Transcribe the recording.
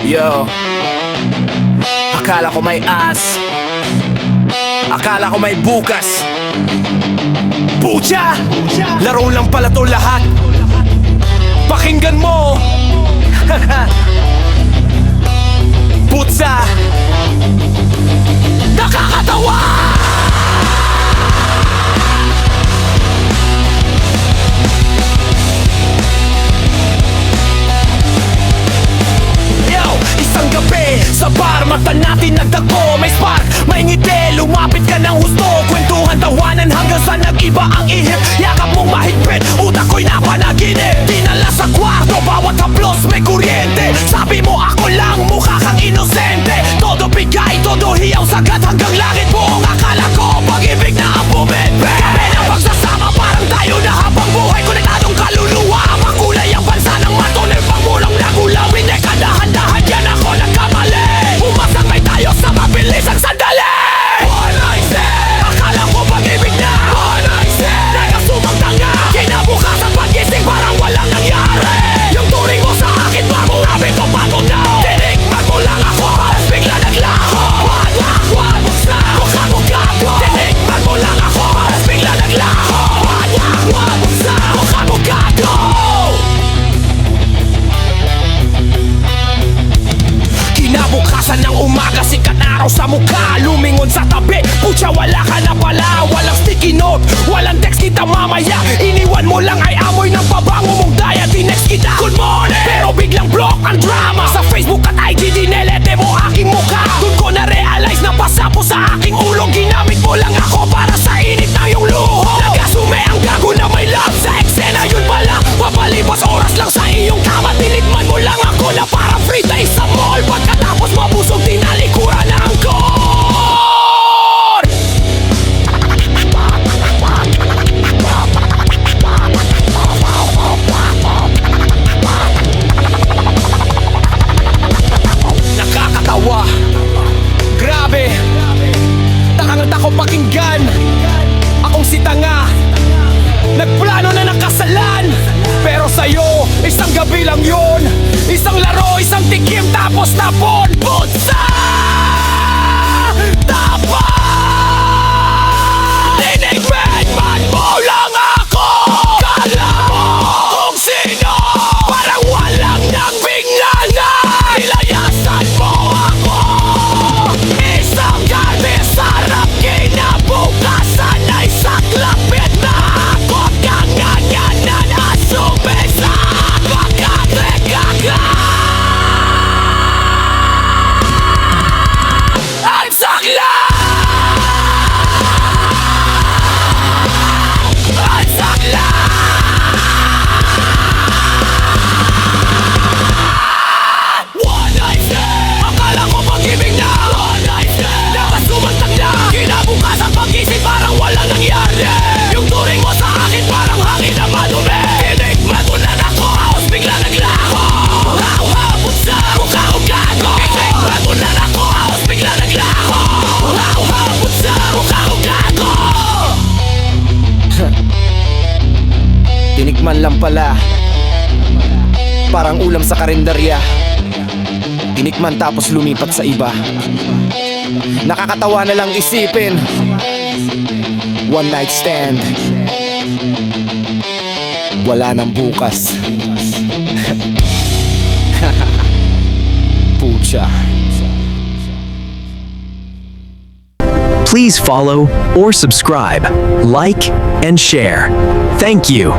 Yo, akala ko may as, akala ko may bukas. Pucha! Laro lang pala to lahat. Pakinggan mo. Putsa, nakakatawa. Isang gabi, sa bar, mata natin nagtagpo. May spark, may ngiti, lumapit ka ng husto. Kwentuhan, tawanan hanggang sa nag-iba ang ihip. Yakap mong mahigpit, utak ko'y napanaginip. Dinala sa kwarto, bawat haplos may kuryente. Sabi mo ako lang, mukha kang inosente. Todo bigay, todo hiyaw, sagat hanggang langit. Buong akala ko, pag-ibig na ang bumibig. Kami na pagsasama, parang tayo na habang buhay. Konektadong kaluluwa, makulay ang bansa ng matunay. Pangmulang nagulaw, hindi ka dahan-dahan. Yan ako nagkamali. Umasangay tayo sa mabilis ang sandali. One night stand, akala ko pag-ibig na. One night stand, nakasumang tanga. Kinabukasan pag-gising, parang walang nangyari. Yung turing mo sa akin, bago namin ko patunaw. Tinigman mo lang ako, bigla naglaho. Wag buksa, mukha mo gago. Tinigman mo lang ako, bigla naglaho. Wag buksa, mukha mo gago. Kinabukasan ng umaga, sikat araw sa mukha. Lumingon sa tabi, putya wala ka na pala. Walang sticky note, walang text kita mamaya. Iniwan mo lang ay amoy ng pabango mong daya. Tinext kita, good morning, pero biglang block ang drama. Sa Facebook at IG, dinelete mo aking mukha. Doon ko na-realize na pasapo sa aking ulo. Ginamit mo lang ako para sa init ng iyong luho. Nag-asume ang gago na may love sa eksena. Yun pala, papalipas oras lang sa iyong kama. Tinigman mo lang ako na parang free day sa mall. Pagkatapos mabusog, tinalikuran na ang core. Nakakatawa, grabe, takang tako pakinggan. Akong si tanga, nagplano na ng kasalan. Pero sa'yo, isang gabi lang yun. Isang laro, isang tikim, tapos tapon. Putsa! Tapon! Tinigman mo lang ako. Kala mo kung sino. Parang walang nagbingana. Nilayasan mo ako. Isang gabi, sarap kinabukasan ay saklapit na ako. Kanganganan at sumisa. Makateka ka. At sakla. At sakla. One night stand, akala ko pag-ibig na. One night stand, nakasumantag na. Kinabukasan pag-isip, parang walang nangyari. Yung turing mo sa akin, parang hangin na madumi. Tinigman mo na ako, haos bigla naglaho. Putsa, mukha ko gago. Tinigman mo na ako, haos bigla naglaho. Putsa, mukha ko gago. Tinikman lang pala, parang ulam sa karinderya. Tinikman tapos lumipat sa iba. Nakakatawa na lang isipin. One night stand, wala nang bukas. Pucha. Please follow or subscribe, like, and share. Thank you.